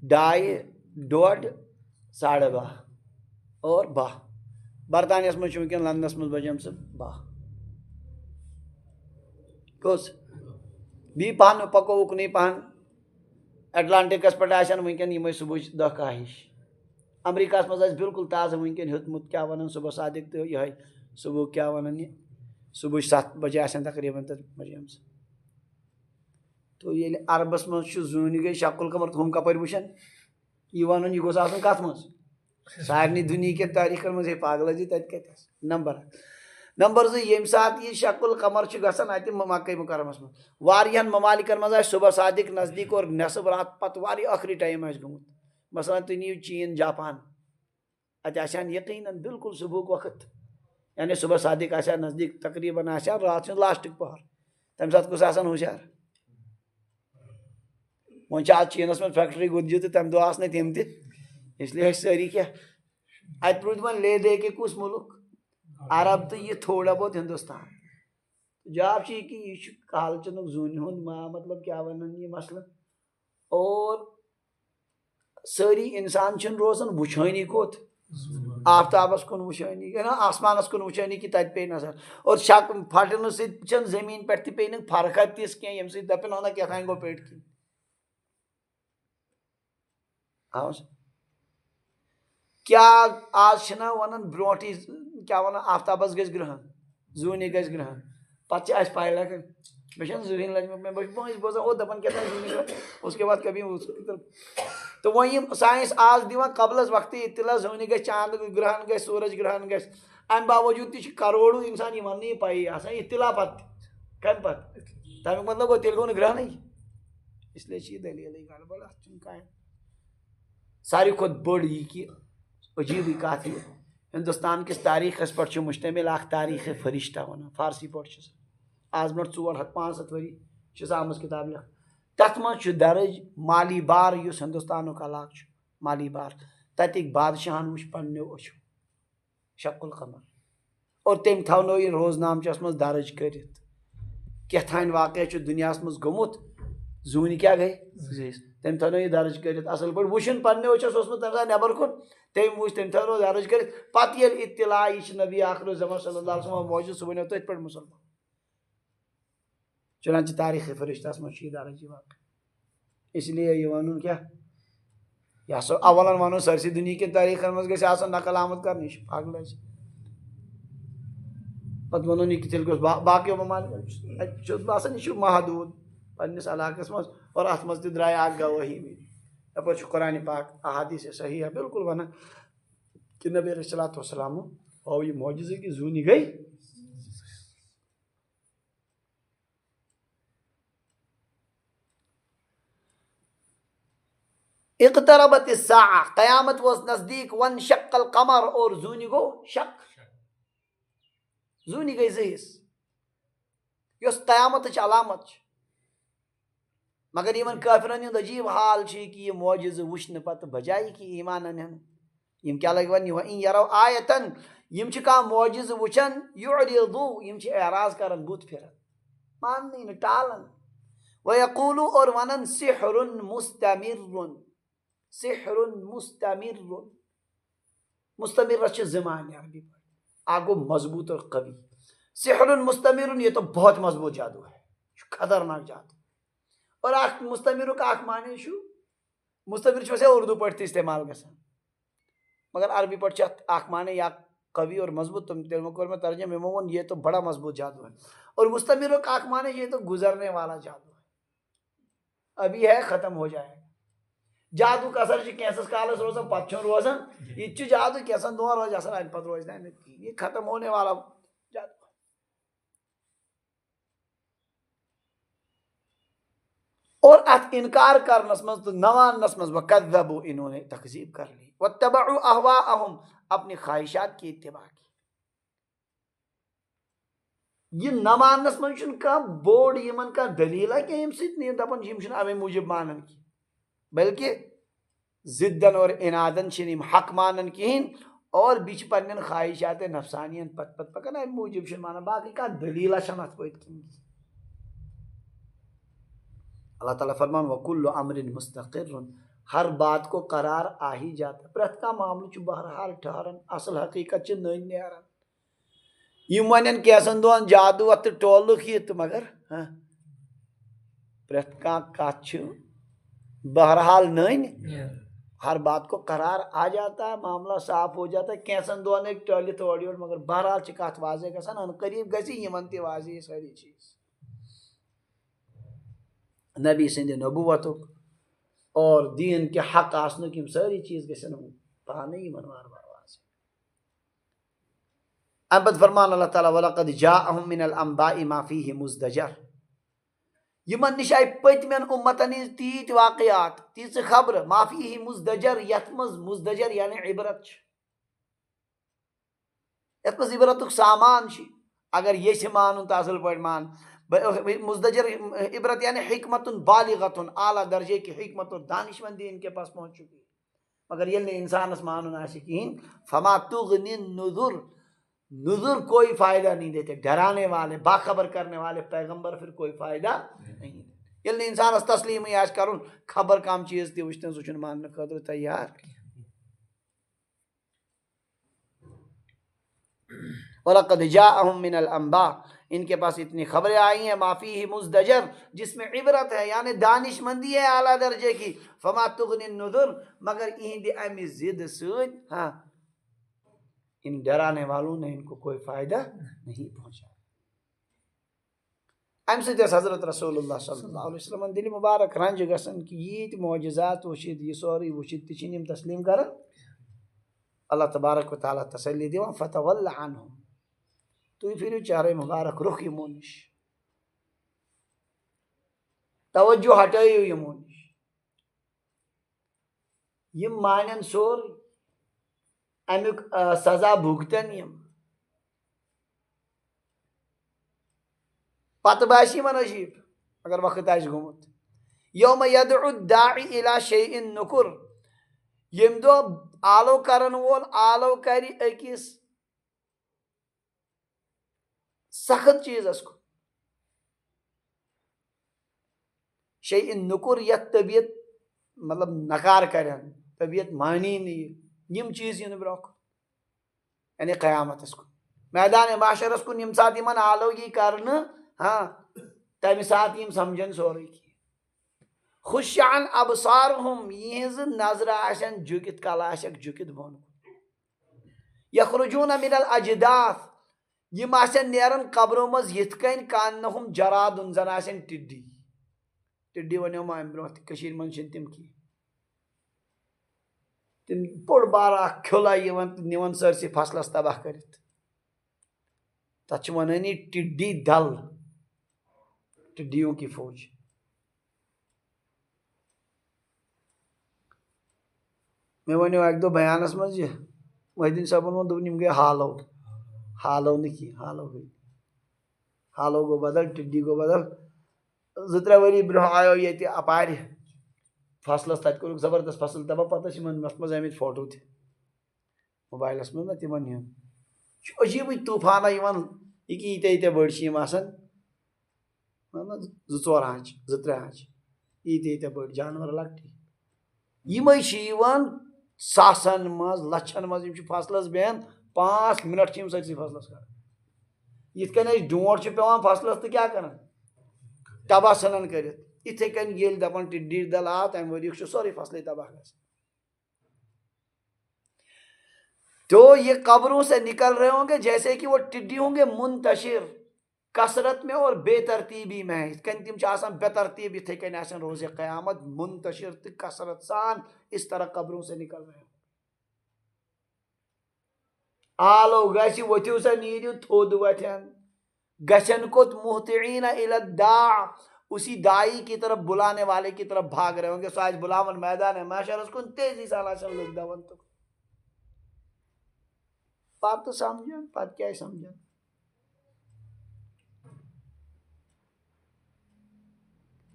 2:30 1:30 12:30 اور 12 برطانیہس منٛز چھُ وٕنکٮ۪ن لندنس منٛز بجیمژٕ 12 کٔژ بیٚیہِ پہن پکو اُکنُے پہن اٹلانٹکس پٮ۪ٹھ آسن وٕنکٮ۪ن یِمے صبحٕچ 10 ہِش امریکہس منٛز آسہِ بالکل تازٕ وٕنکٮ۪ن ہیوٚتمُت کیٛاہ ونان صبح صادق تہٕ یِہوے صبحُک کیٛاہ ونان یہِ صبحٕچ 7 بجے آسن تقریٖباً تتھ بجیمژٕ تو ییٚلہِ عربس منٛز چھُ زوٗنہِ گٔے شق القمر ہُم کپٲرۍ وٕچھن یہِ ونُن یہِ گوٚژھ آسُن کتھ منٛز سارنٕے دُنہِکٮ۪ن تٲریٖخن منٛز ہے پاگلٲزی تتہِ کتہِ آسہِ نمبر 2 ییٚمہِ ساتہٕ یہِ شق القمر چھُ گژھان اتہِ مکہ مکرمس منٛز واریاہن ممالکن منٛز آسہِ صبح صادق نزدیٖک اور نٮ۪صف رات پتہٕ واریاہ ٲخری ٹایم آسہِ گوٚمُت مثلاً تُہۍ نِیِو چیٖن جاپان اتہِ آسہِ ہن یقیٖنن بالکل صبحُک وقت یعنی صبح صادق آسہِ ہا نزدیٖک تقریٖباً آسہِ ہا رات سٕنٛز لاسٹٕکۍ پہر تمہِ ساتہٕ کُس آسان ہوشیار وۄنۍ چھِ آز چیٖنس منٛز فیکٹری گُتجہِ تہٕ تمہِ دۄہ آسہٕ نہٕ تِم تہِ اس لیے ٲسۍ سٲری کیٛاہ اتہِ روٗدۍ وۄنۍ لے دے کے کُس مُلک عرب تہٕ یہِ تھوڑا بہت ہندوستان جواب چھُ یہِ کہِ یہِ چھُ کالچنُک زوٗنہِ ہُنٛد مطلب کیٛاہ ونان یہِ مسلہٕ اور سٲری انسان چھِنہٕ روزان وٕچھٲنی کوٚت آفتابس کُن وٕچھٲنی آسمانس کُن وٕچھٲنی کہِ تتہِ پیٚیہِ نظر اور شک پھٹنہٕ سۭتۍ چھنہٕ زٔمیٖن پٮ۪ٹھ تہِ پیٚیہِ نہٕ فرقا تِژھ کینٛہہ ییٚمہِ سۭتۍ دپن ہنا کیٛاہ گوٚو پیٚٹھۍ کِنۍ کیٛاہ آز چھِنہ ونان برونٛٹھٕے کیٛاہ ونان آفتابس گژھِ گرہن زوٗنہِ گژھِ گرہن پتہٕ چھِ اَسہِ پاے لگان مےٚ چھنہٕ زٕہٕنۍ لٔجمٕژ مےٚ بہٕ چھُس بٲنٛس بوزان او دپان کیٛاہ تام زوٗنہِ گرہن اس کے بعد کبھی تہٕ وۄنۍ یِم ساینس آز دِوان قبلس وقتٕے اطلاع زوٗنہِ گژھِ چاند گرہن گژھِ سورج گرہن گژھِ امہِ باوجوٗد تہِ چھِ کروڑو انسان یِمن نہٕ یہِ پیی آسان اطلاع پتہٕ کمہِ پتہٕ تمیُک مطلب گوٚو تیٚلہِ گوٚو نہٕ گرہنٕے اس لیے چھِ یہِ دلیٖلٕے گڑبڑ اتھ چھُنہٕ کانٛہہ ساروی کھۄتہٕ بٔڑ یہِ کہِ عجیٖبٕے کتھ یہِ ہندوستان کِس تاریٖخس پٮ۪ٹھ چھُ مشتمل اکھ تاریٖخ فرشتہ ونان فارسی پٲٹھۍ چھُ سُہ آز برونٛٹھ 400-500 ؤری چھِ سۄ آمٕژ کِتاب لیکھنہٕ تتھ منٛز چھُ درٕج مالی بار یُس ہندوستانُک علاقہٕ چھُ مالی بار تتِکۍ بادشاہن وٕچھ پننیو أچھو شق القمر اور تٔمۍ تھونو یہِ روزنامچس منٛز درٕج کٔرِتھ کیٛاتھانۍ واقعہ چھُ دُنیاہس منٛز گوٚمُت زوٗنہِ کیٛاہ گٔے تٔمۍ تھونو یہِ درٕج کٔرِتھ اصل پٲٹھۍ وٕچھُن پننیو أچھو اوسمُت تمہِ ساتہٕ نٮ۪بر کُن تٔمۍ وٕچھ تٔمۍ تھونو درٕج کٔرِتھ پتہٕ ییٚلہِ اطلاع یہِ چھِ نبی آخر الزمان صلی اللہ علیہ وسلم موجوٗد سُہ بنیو تٔتھۍ پٮ۪ٹھ مُسلمان چنانچہ تاریٖخ فرشتس منٛز چھُ یہِ درٕج یہِ واقعہ اس لیے یہِ ونُن کیٛاہ یہِ ہسا اولن ونُن سٲرسٕے دُنہِکٮ۪ن تٲریٖخن منٛز گژھِ آسُن نقل آمُت کرنہٕ یہِ چھُ پاگلٲزی پتہٕ ونُن یہِ کہِ تیٚلہِ گوٚژھ باقیو ممالکن اَتہِ چھُ باسان یہِ چھُ محدوٗد پننس علاقس منٛز اور اتھ منٛز تہِ درٛاے اکھ گوٲہی یپٲرۍ چھُ قرآنِ پاک احادیث صحیحہ بالکل ونان کہ نبی علیہ الصلوۃ والسلامو ہوو یہِ معجزٕ کہِ زوٗنہِ گٔے اقتربت الساعہ قیامت وٲژ نزدیٖک وانشق القمر اور زوٗنہِ گوٚو شق زوٗنہِ گٔے زٕ حصہٕ یۄس قیامتٕچ علامت چھِ مگر یمن کافرن ہند عجیب حال کہ یہ معجز وچھن پتہ بجائے کہ ایمان انن یم کیا لگ ون ان یرو آیتن یم چھ کانٛہہ معجز وچھن یعرضو یم چھ اعراض کرن بت پھرن ماننی نہ ٹالن ویقولو اور ونن سحر مستمر سحر مستمر مستمر چھ زمانے عربی اکھ گو مضبوط اور قوی سحر مستمر یہ تو بہت مضبوط جادو ہے خطرناک جادو اور اکھ مستمر کا اکھ معنی چھو مستمر چھ اردو پٲٹھۍ استعمال گژھان مگر عربی پٲٹھۍ چھ اکھ معنی یا قوی اور مضبوط تم کو میں ترجمہ یمو وون یہ تو بڑا مضبوط جادو ہے اور مستمر کا اکھ معنی یہ تو گزرنے والا جادو ہے ابھی ہے ختم ہو جائے گا جادو کا اثر کینسس کالس روزان پتہ روزان یہ جادو کینسن دون روز اثر امہ پتہ روز نہ یہ ختم ہونے والا جادو اور ات انکار کرنس مز تو نوانس مز وکذبوا انہوں نے تکذیب کر لی واتبعوا اهواءهم اپنی خواہشات کی اتباع کی یہ نمانس من چھن کا بوڑ یمن کا دلیل ہے کہ یم سیت نہیں دپن یم چھن اوے موجب مانن کی بلکہ ضدن اور انادن چھن یم حق مانن کہین اور بیچ پنن خواہشات نفسانین پت پت پکن اوے موجب چھن مانن باقی کا دلیل چھن ات پت کین اللہ تعالیٰ فرمان وکل امر مستقر ہر بات کو قرار آ ہی جاتا پرت کا معاملہ چھ بہرحال ٹھہرن اصل حقیقت چھ نئی نیران یم ونن کیسن دون جادو ات ٹولک یہ تو مگر پرت کا کت چھ بہرحال نئی ہر بات کو قرار آ جاتا ہے معاملہ صاف ہو جاتا ہے کیسن دون ایک ٹولی توڑی اور مگر بہرحال چھ کت واضح گژھان ان قریب گژھی یمن تہ واضح ساری چیز نبی سند نبوتک اور دین کے حق آسنک یم ساری چیز گژھن پانے یمن وار وار واضح ام پتہ فرمان اللہ تعالیٰ وَلَقَدْ جَاءَهُم مِّنَ الْأَنبَاءِ مَا فِيهِ مُزْدَجَرٌ یمن نش آئی پتمین امتن ہز تیت واقعات تیز خبر ما فیہ مزدجر یت مز مزدجر یعنی عبرت یت مز عبرتک سامان چھ اگر یہ مان تو اصل پہ مان مزدجر عبرت یعنی حکمت بالغت اعلیٰ درجے کی حکمت اور دانشمندی ان کے پاس پہنچ چکی ہے مگر یہ انسانس مانن آسہ کہین فما تغنی النذر نذر کوئی فائدہ نہیں دیتے ڈرانے والے باخبر کرنے والے پیغمبر پھر کوئی فائدہ نہیں دیتے یل انسانس تسلیم آس کرن خبر کم چیز تہ وچھن سہ ماننے خاطر تیار وَلَقَدْ جَاءَهُم مِّنَ الْأَنبَاءِ ان کے پاس اتنی خبریں آئی ہیں ما فیہ مزدجر جس میں عبرت ہے یعنی دانشمندی ہے اعلیٰ درجے کی فما تغنی النذر مگر اہند امی ضد سۭتۍ ان ڈرانے والوں نے ان کو کوئی فائدہ نہیں پہنچا ام سۭتۍ ٲس حضرت رسول اللہ صلی اللہ علیہ وسلم دل مبارک رنج گژھان کہ یہ معجزات وچھت یہ سورُے وچھت تہ چھِنہٕ یِم تسلیم کران اللہ تبارک و تعالیٰ تسلی دِوان فتول عنہم تُہۍ پھِرِو چہرے مبارک رخ یمو نش توجہ ہٹٲیِو یمو نش یم مانن سورُے امیُک سزا بھُگتن یم پتہ باسی یمن عجیب اگر وقت آسہِ گوٚمُت یوم یدعو الداعی الی شیء نُکُر یم دۄہ آلو کرن وول آلو کر أکِس سخت چیزس کو شیء نُکُر یتھ طبیعت مطلب نکار کرن طبیعت مانی نہیں یم چیز ین برونٛہہ کُن یعنی قیامتس کُن میدان معاشرس کُن یم سات یمن آلو یی کرنہٕ تمہِ ساتہٕ یم سمجھن سورُے کینٛہہ خُش عن ابصارہم یہنز نظر آسن جُکِتھ کل آسیکھ جُکِتھ بۄن کُن یخرجون من الاجداث یم آسن نیران قبرو مز یِتھ کٔنۍ کانہم جرادن زن آسن ٹڈی ٹڈی ونیو ما امہِ برونٛہہ تہِ کٔشیٖرِ منٛز چھِنہٕ تِم کینٛہہ تِم بوٚڑ بارٕ اکھ کھُلا یِوان تہٕ نِوان سٲرسٕے فصلس تباہ کٔرِتھ تتھ چھِ ونٲنی ٹڈی دل ٹڈیوں کی فوج مےٚ ونیو اکہِ دۄہ بیانس منٛز یہِ محدیٖن صٲبن ووٚن دوٚپُن یِم گٔے حالو حالو نہٕ کینٛہہ حالو گٔے حالو گوٚو بدل ٹڈی گوٚو بدل زٕ ؤری برونٛہہ آیو ییٚتہِ اپارِ فصلس تَتہِ کوٚرُکھ زبردست فصل تباہ پتہٕ ٲسۍ یِمن یتھ منٛز آمٕتۍ فوٹو تہِ موبایلس منٛز نا تِمن ہُنٛد چھُ عجیٖبٕے طوٗفانا یِوان یہِ کہِ ییٖتیٛاہ بٔڑۍ چھِ یِم آسان 2-4 آنٛچہِ 2-3 آنٛچہِ ییٖتیٛاہ بٔڑۍ جانور لۄکٹی یِمے چھِ یِوان ساسن منٛز لچھن منٛز یِم چھِ فصلس بیٚہن 5 مِنٹ چھِ یِم سٲرسٕے فصلس کران یِتھ کٔنۍ أسۍ ڈونٛٹھ چھِ پیٚوان فصلس تہٕ کیٛاہ کران تباہ ژھٕنان کٔرِتھ یِتھے کٔنۍ ییٚلہِ دپان ٹِڈی دل آو تمہِ ؤریُک چھُ سورُے فصلے تباہ گژھان تو یہ قبروں سے نکل رہے ہوں گے جیسے کہ وہ ٹڈی ہوں گے منتشر کثرت میں اور بے ترتیبی میں یِتھ کٔنۍ تِم چھِ آسان بے ترتیب یِتھے کٔنۍ آسان روزِ قیامت منتشر تہٕ کثرت سان اس طرح قبروں سے نکل رہے ہوں آلو گژھِ ؤتھِو سا نیٖرِو تھوٚد وتھن گژھن کوٚت مہطعین الی الداع اسی دائی کی طرف بلانے والے کی طرف بھاگ رہے ہوں گے سُہ آسہِ بُلاوان میدان محشرس کُن تیزی سان آسن لُکھ دون تہٕ پتہٕ سمجھن پتہٕ کیٛازِ سمجھن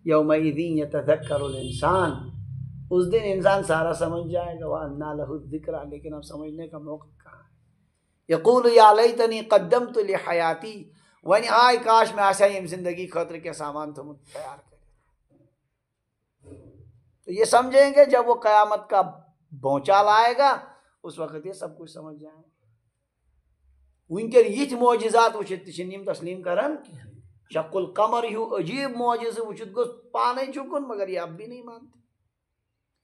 یومئذ یتذکر الانسان اس دن انسان سارا سمجھ جائے گا وانیٰ لہ الذکریٰ لیکن اب سمجھنے کا موقع کہاں ہے یقول یا لیتنی قدمت لحیاتی وۄنۍ آے کاش مےٚ آسہِ ہا ییٚمہِ زندگی خٲطرٕ کینٛہہ سامان تھوٚمُت تیار کٔرِتھ تو یہ سمجھیں گے جب وہ قیامت کا بھونچال آئے گا اس وقت یہ سب کچھ سمجھ جائیں گے وٕنکٮ۪ن یِتھۍ معجزات وٕچھِتھ تہِ چھِنہٕ یِم تسلیٖم کران شق القمر ہیوٗ عجیٖب معجزٕ وٕچھِتھ گوٚژھ پانے جھُکُن مگر یہ اب بھی نہیں مانتے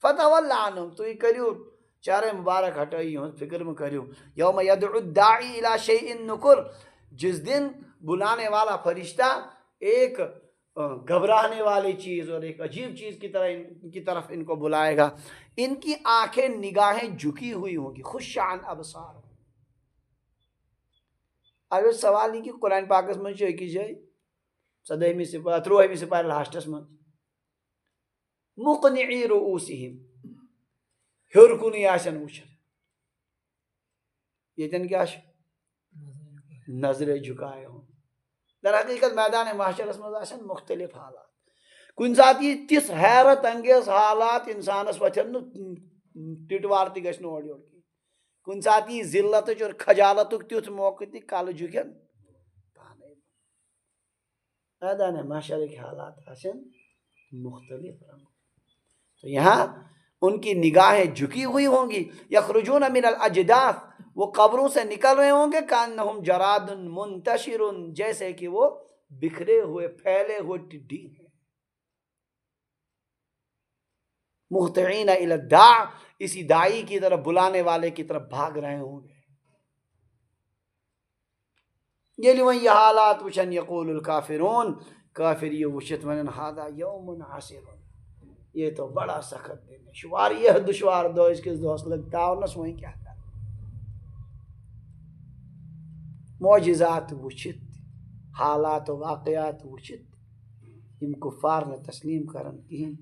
فتول عنہم تُہۍ کٔرِو چارے مبارک ہٹٲیِو یِہُنٛد فکر مہٕ کٔرِو یوم یدعو الداعی الی شیء نکر جس دن بلانے والا فرشتہ ایک گھبرانے والی چیز اور ایک عجیب چیز کی طرف ان کو بلائے گا ان کی آنکھیں نگاہیں جھکی ہوئی ہوں گی خشعن ابصار اب سوال یہ کہ قرآن پاکس منٛز چھُ أکِس جایہِ 13ویں سپارِ لاسٹس منٛز مقنعی رؤوسہم ہیوٚر کُنُے آسن وٕچھان ییٚتٮ۪ن کیٛاہ چھُ نظرے جھُکائے ہوں در حقیقت میدان محشرس منٛز آسن مختلف حالات کُنہِ ساتہٕ یی تِژھ حیرت انگیز حالات انسانس وتھن نہٕ ٹِٹوار تہِ گژھِ نہٕ اورٕ یورٕ کینٛہہ کُنہِ ساتہٕ یی ذلتٕچ اور خجالتُک تیُتھ موقعہٕ تہِ کلہٕ جھُکن پانے میدان محشرٕکۍ حالات آسن مختلف رنگ تو یہاں ان کی نگاہیں جھکی ہوئی ہوں گی یخرجون من الاجداث وہ قبروں سے نکل رہے ہوں گے کانہم جراد منتشر جیسے کہ وہ بکھرے ہوئے پھیلے ہوئے ٹڈی ہیں مہطعین الی الداع اسی دائی کی طرف بلانے والے کی طرف بھاگ رہے ہوں گے ییٚلہِ وۄنۍ یہ حالات وٕچھن یقول الکافرون کافر یہ وٕچھِتھ ونن ھذا یوم عسیر یہ تو بڑا سخت دن ہے واریاہ دشوار دۄہ أزکِس دۄہس لگتاونس وۄنۍ کیٛاہ کرٕ معجزات وٕچھِتھ حالات و واقعات وٕچھِتھ یِم کفار نہٕ تسلیٖم کران کِہیٖنۍ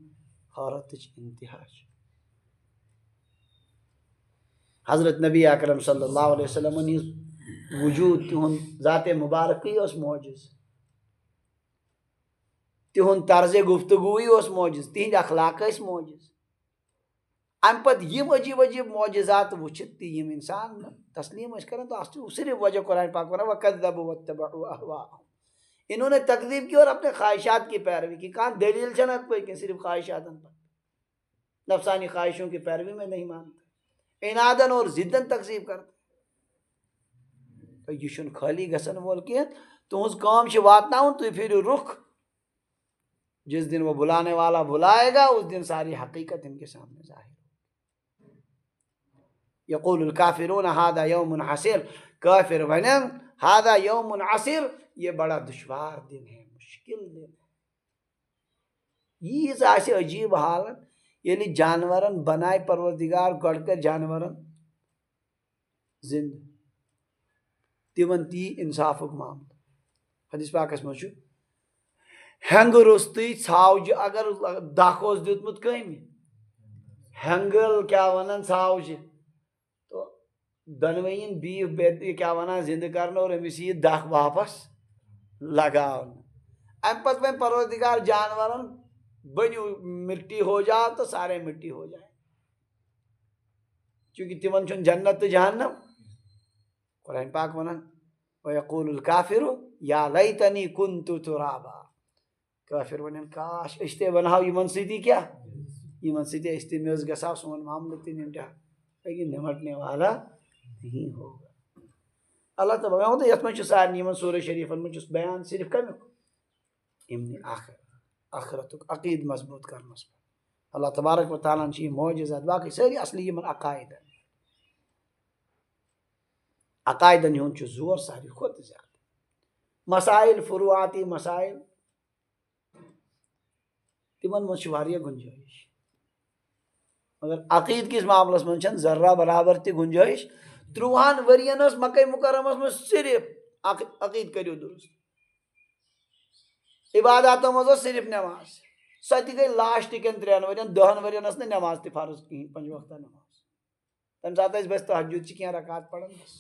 حٲرتٕچ انتہا چھِ حضرت نبی اکرم صلی اللہ علیہ وسلم ہِنٛز وجوٗد تِہُنٛد ذاتِ مبارکٕے اوس معجز تِہُنٛد طرزِ گفتگوٗیی اوس معجز تِہنٛدۍ اخلاق ٲسۍ معجز امہِ پتہٕ یِم عجیٖب عجیٖب معجزات وٕچھِتھ تہِ یِم انسان تسلیٖم ٲسۍ کران تو اَتھ چھُ صرف وجہ قرآن پاک ونان وَكَذَّبُوا وَاتَّبَعُوا أَهْوَاءَهُم انہوں نے تکذیب کی اور اپنے خواہشات کی پیروی کی کہاں دلیل چھنہ اتھ پٔتۍ کِنۍ صرف خواہشاتن پر نفسانی خواہشوں کی پیروی میں نہیں مانتے عنادن اور ضدن تکذیب کرتے یہ چھُنہٕ خٲلی گژھن وول کینٛہہ تُہنٛز کٲم چھِ واتناوُن تُہۍ پھِرِو رُخ جس دن وہ بلانے والا بلائے گا اس دن ساری حقیقت ان کے سامنے ظاہر یقول الکافرون ھذا یوم عسیر کافر ونن ھذا یوم عسیر یہ بڑا دشوار دن ہے مشکل دن ہے ییٖژ آسہِ عجیٖب حالت ییٚلہِ جانورن بنایہِ پروردگار گۄڈٕ کر جانورن زندٕ تِمن تی انصافُک معاملہٕ حدیث پاکس منٛز چھُ ہینگہٕ روٚستٕے ژھاوجہِ اگر دکھ اوس دیُتمُت کٔمۍ ہینگل کیٛاہ ونان ژھاوجہِ تو دۄنوٕیَن بیٖٹھ کیٛاہ ونان زندٕ کرنہٕ اور أمِس یی دکھ واپس لگاونہٕ ام پتہ وۄنۍ پروردگار جانورن بنیو مٹی ہو جا تو سارے مٹی ہو جائے چونکہ تمن چھن جنت تو جہنم قرآن پاک ونان وَيَقُولُ الْكَافِرُ يَا لَيْتَنِي كُنْتُ تُرَابًا کافر ونان کاش أسۍ تے بنہو یمن سۭتی کیا یمن سۭتی أسۍ تے مےٚ اوس گژھان سون معاملہ تہِ نمٹا لیکن نمٹنے والا نہیں ہوگا اللہ تعالیٰ میں ہوتا یتھ منٛز چھُ سارنٕے یمن سورہ شریفن منٛز چھُس بیان صرف کمیُک یمنٕے آخرتُک عقیٖد مضبوط کرنس پٮ۪ٹھ اللہ تبارک و تعالیٰ چھِ یِم معجزات باقٕے سٲری اصلی یمن عقایدن عقائدن ہُنٛد چھُ زور ساروی کھۄتہٕ زیادٕ مسائل فروعاتی مسائل تمن منٛز چھِ واریاہ گنجٲیش مگر عقیٖد کِس معاملس منٛز چھنہٕ ذرہ برابر تہِ گنجٲیش 30 ؤرین ٲس مکہ مکرمس منٛز صرف عقیٖد کٔرِو درست عباداتو منٛز ٲس صرف نٮ۪ماز سۄ تہِ گٔے لاسٹ کٮ۪ن 3 ؤرین 10 ؤرین ٲس نہٕ نٮ۪ماز تہِ فرض کِہیٖنۍ 5 وقتہ نٮ۪ماز تمہِ ساتہٕ ٲسۍ بس تہجد چھِ کینٛہہ رکات پران بس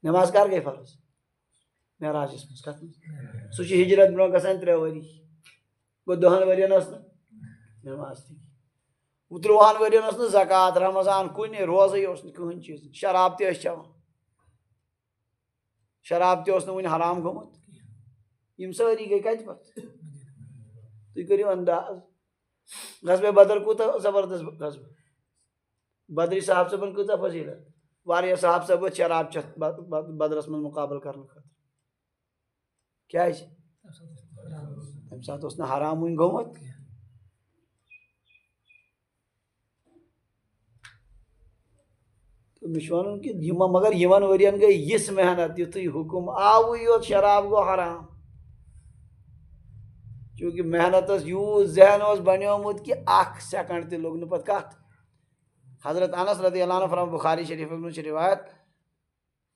نٮ۪ماز کر گٔے فرض معراجس منٛز کتھ منٛز سُہ چھُ ہجرت برونٛہہ گژھان 3 ؤری گوٚو 10 ؤرین ٲس نہٕ نٮ۪ماز تہِ 30 ؤرین ٲس نہٕ زکات رمضان کُنہِ روزٕے اوس نہٕ کٕہٕنۍ چیٖز شراب تہِ ٲسۍ چٮ۪وان شراب تہِ اوس نہٕ وُنہِ حرام گوٚمُت یِم سٲری گٔے کتہِ پتہٕ تُہۍ کٔرِو انداز غزوہ بدر کوٗتاہ زبردست غزوہ بدری صاحب صٲبن کۭژاہ فضیلت واریاہ صاحب صٲب ٲسۍ شراب چٮ۪تھ بدرس منٛز مُقابلہٕ کرنہٕ خٲطرٕ کیازِ تمہِ ساتہٕ اوس نہٕ حرام وُنہِ گوٚمُت مےٚ چھُ وَنُن کہِ یِمن مگر یِمن ؤرین گٔے یِژھ محنت یُتھُے حُکُم آوُے یوت شراب گوٚو حرام چوٗنٛکہِ محنت ٲس یوٗت ذہن اوس بنیومُت کہِ 1 سیکنڈ تہِ لوٚگ نہٕ پتہٕ کتھ حضرت انس رضی اللہ عنہ فرماوان بخاری شریفس منٛز چھِ روایت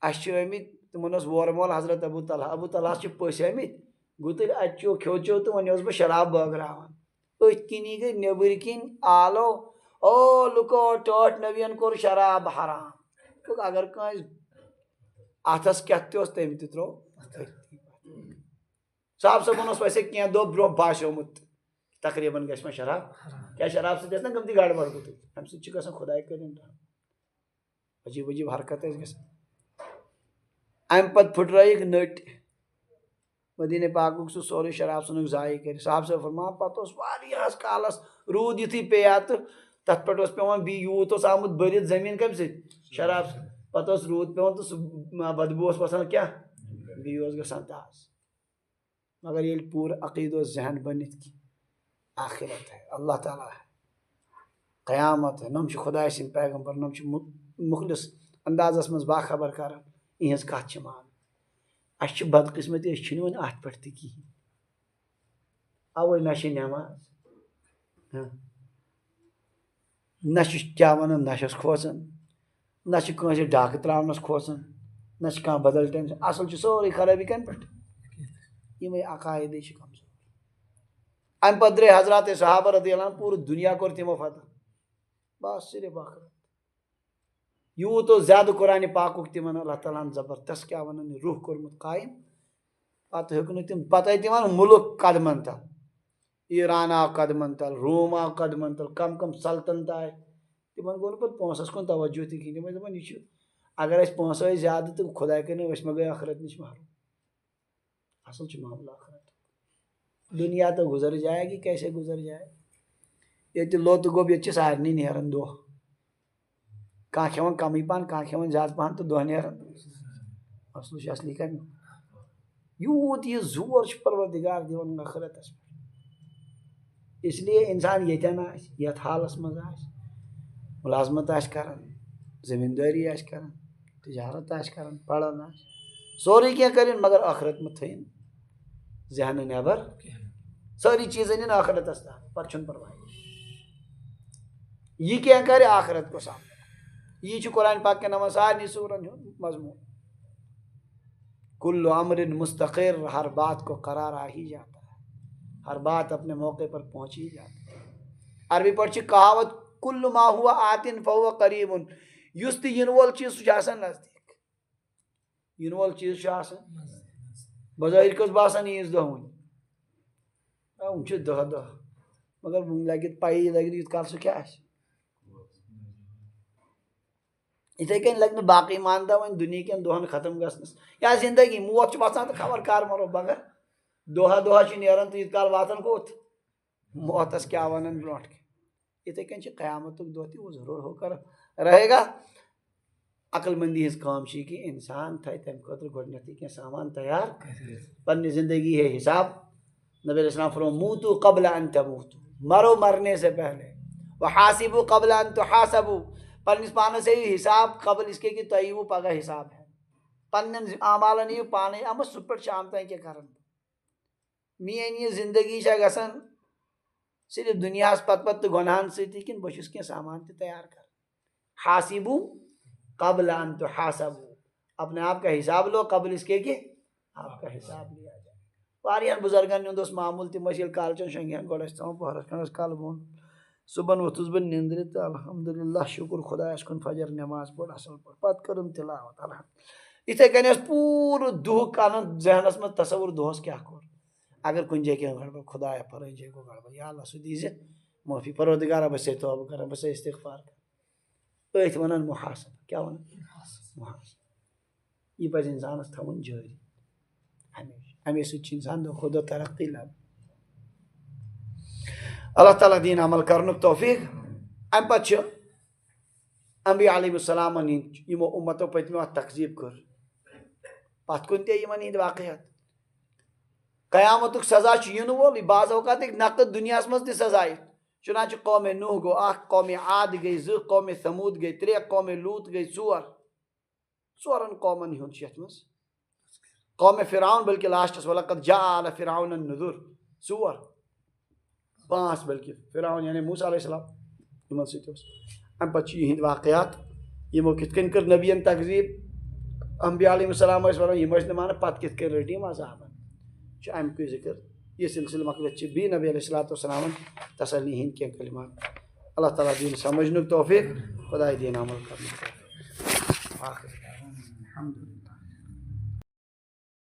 اسہِ چھِ آمٕتۍ تِمن اوس وورٕ مول حضرت ابو طلحہ چھِ پٔژھۍ آمٕتۍ گُتٕلۍ اَچو کھیوٚو تہٕ وۄنۍ اوس بہٕ شراب بٲگراوان أتھۍ کِنی گٔے نیٚبٕرۍ کِنۍ آلو او لُکو ٹٲٹھ نبین کوٚر شراب حرام اگر کٲنٛسہِ اتھس کیٚتھ تہِ اوس تٔمۍ تہِ ترٛوو صاحب صٲبن اوس ویسے کینٛہہ دۄہ برونٛہہ باسیومُت تقریٖبن گژھِ وۄنۍ شراب کیٛاہ شراب سۭتۍ ٲس نا گٔمٕژ گڑبڑ گُتٕلۍ امہِ سۭتۍ چھِ گژھان خۄداے کٔرِنۍ عجیٖب عجیٖب حرکت ٲسۍ گژھان امہِ پتہٕ پھٕٹرٲیِکھ نٔٹۍ مدیٖنہ پاکُک سُہ سورُے شراب ژھٕنُکھ ضایع کٔرِتھ صاحب صٲب فرماوان پتہٕ اوس واریاہس کالس روٗد یُتھُے پیٚیا تہٕ تتھ پٮ۪ٹھ اوس پیٚوان بیٚیہِ یوٗت اوس آمُت بٔرِتھ زٔمیٖن کمہِ سۭتۍ شراب سۭتۍ پتہٕ اوس روٗد پیٚوان تہٕ سُہ بدبوٗ اوس وسان کیٛاہ بیٚیہِ اوس گژھان تازٕ مگر ییٚلہِ پوٗرٕ عقیٖد اوس ذہن بٔنِتھ کہِ آخرت ہے اللہ تعالیٰ ہے قیامت ہے نۄم چھِ خۄداے سٕنٛدۍ پیغمبر نۄم چھِ مُخلص اندازس منٛز باخبر کران یِہنٛز کتھ چھِ مانان اسہِ چھِ بدقسمتی أسۍ چھِنہٕ وۄنۍ اتھ پٮ۪ٹھ تہِ کِہیٖنۍ اوے نہ چھِ نٮ۪ماز نہ چھُ کیٛاہ ونان نشس کھوژان نہ چھِ کٲنٛسہِ ڈاکہٕ تراونس کھوژان نہ چھِ کانٛہہ بدل ٹینشن اصل چھِ سورُے خرٲبی کمہِ پٮ۪ٹھ یِمے عقایدے چھِ کمزور امہِ پتہٕ درٛاے حضرات صحابہ رضی اللہ عنہ پوٗرٕ دُنیا کوٚر تِمو فتح بس صرف آخرت یوٗت اوس زیادٕ قرآنِ پاکُک تِمن اللہ تعالیٰ ہن زبردست کیٛاہ ونان یہِ روح کوٚرمُت قایِم پتہٕ ہیوٚک نہٕ تِم پتہٕ آیہِ تِمن مُلک قدمن تل ایران آو قدمن تل روم آو قدمن تل کم سلطنت آیہِ تِمن گوٚو نہٕ پتہٕ پونٛسس کُن توجہ تہِ کِہیٖنۍ تِم ٲسۍ دپان یہِ چھُ اگر اَسہِ پونٛسہٕ ٲسۍ زیادٕ تہٕ خۄداے کٔرِنۍ أسۍ ما گٔے آخرت نِش محروٗم اصل چھُ معاملہٕ آخرت دُنیا تو گُزر جائے گی کیسے گُزر جائے ییٚتہِ لوٚت گوٚب ییٚتہِ چھِ سارنٕے نیران دۄہ کانٛہہ کھٮ۪وان کمٕے پہن کانٛہہ کھٮ۪وان زیادٕ پہن تہٕ دۄہ نیران اصل چھُ اصلی کمیُک یوٗت یہِ زور چھُ پروردگار دِوان آخرتس پٮ۪ٹھ اس لیے انسان ییٚتٮ۪ن آسہِ یتھ حالس منٛز آسہِ مُلازمت آسہِ کران زٔمیٖندٲری آسہِ کران تجارت آسہِ کران پران آسہِ سورُے کینٛہہ کٔرِنۍ مگر آخرت مہ تھٲیِن ذہنہٕ نٮ۪بر سٲری چیٖز أنِن آخرتس تام پتہٕ چھُنہٕ پرواے یہِ کینٛہہ کرِ آخرت کو سامنے یی چھُ قرآن پاک کٮ۪ن یِمن سارنٕے سوٗرن ہُنٛد مضموٗن کُلُّ امرٍ مستقر ہر بات کو قرار آ ہی جاتا ہے ہر بات اپنے موقع پر پہنچ ہی جاتی ہے عربی پٲٹھۍ چھِ کہاوت کُلُّ ما ہوا آتِن فہو قریٖبُن یُس تہِ یِنہٕ وول چیٖز سُہ چھُ آسان نزدیٖک یِنہٕ وول چیٖز چھُ آسان بظاہر کس باسان عیز دہ ون دہ دہ مگر ون لگت پی لگہ یوت کال سہ کیا اتھے کن لگ باقی مانتا ون دنیا کن دہن ختم گھنس یا زندگی موت باسان تو خبر کر مرو مگر دہا دہا نیران تو یوت کال واتن کوت موتس کیا ونن برو اتھے کن قیامت دہ تہ وہ ضرور ہو کر رہے گا عقل مندی ہز کام کہ انسان تھے تمہ خاطر گۄڈنیتھٕے کینٛہہ سامان تیار پننہِ زندگی ہے حساب نبی علیہ السلام فرمایا موتو قبل ان تموتو مرو مرنے سے پہلے وحاسبو قبل ان تحاسبو پننس پانس ہے حساب قبل اس کے کہ تۄہہِ یِیوٕ پگہ حساب ہے پنن اعمالن یِیوٕ پانے اما صبح پٮ۪ٹھ شام تام کیٛاہ کران میٲنۍ یہِ زندگی چھےٚ گژھان صرف دُنیاہس پتہٕ پتہٕ تہٕ گۄنہن سۭتی کِنہٕ بہٕ چھُس کینٛہہ سامان تہِ تیار کران حاسبو قبل ان تحاسبو اپنے آپ کا حساب لو قبل اس کے کہ آپ کا حساب لیا جائے واریاہن بزرگن ہُنٛد اوس معموٗل تِم ٲسۍ ییٚلہِ کالچن شۄنٛگہن گۄڈٕ ٲسۍ تھاوان پٔہرس کھنٛڈس کالہٕ بۄن صبحن ووٚتھُس بہٕ نِندرِ تہٕ الحمدللہ شُکر خۄدایس کُن فجر نٮ۪ماز پٔر اصل پٲٹھۍ پتہٕ کٔرٕم تِلاوت الحمد یِتھے کٔنۍ ٲس پوٗرٕ دُہُک انان ذہنس منٛز تصور دۄہس کیٛاہ کوٚر اگر کُنہِ جایہِ کینٛہہ گڑبڑ خدایا فلٲنۍ جایہِ گوٚو گڑبڑ یا اللہ سُہ دیٖزِ معٲفی پروردگارا بہٕ چھسے توبہٕ کران بہٕ چھسے استغفار کران أتھۍ ونان محاسبہ کیٛاہ ونان محاسبہ یہ پزِ انسانس تھاوُن جٲری ہمیشہ امے سۭتۍ چھُ انسان دۄہ کھۄتہٕ دۄہ ترقی لبان اللہ تعالیٰ دین عمل کرنُک توفیق امہِ پتہٕ چھُ انبیاء علیہ السلامن ہٕنٛدۍ یِمو اُمتو پٔتمیو اتھ تقزیٖب کٔر پتھ کُن تہِ یِمن ہٕنٛدۍ واقعات قیامتُک سزا چھُ یِنہٕ وول بعض اوقات ہیٚکہِ نقد دُنیاہس منٛز تہِ سزا یِتھ چُنانچہ قومِ نوح گوٚو اکھ قومِ عاد گٔے زٕ قومِ ثموٗد گٔے ترٛےٚ قومِ لوٗط گٔے ژورن قومن ہُنٛد چھُ یتھ منٛز قومِ فرعون بلکہ لاسٹس ولقد جاء آلَ فرعون النذر ژور پانٛژھ بلکہ فرعون یعنی موسیٰ علیہ السلام یِمن سۭتۍ اوس امہِ پتہٕ چھِ یِہنٛدۍ واقعات یِمو کِتھ کٔنۍ کٔر نبیَن تقزیٖب انبیاء علیہ السلام ٲسۍ ونان یِم ٲسۍ نہٕ مانان پتہٕ کِتھ کٔنۍ رٔٹۍ یِم عذابن چھُ امیُکُے ذِکر یہ سلسلہٕ مۄکلِتھ چھِ بیٚیہِ نبی علیہ الصلوٰتُ وسلامن تسلی ہِنٛدۍ کینٛہہ کلمات اللہ تعالیٰ دِیِن سمجھنُک توفیق خۄداے دِیِن عمل کرنُک توفیق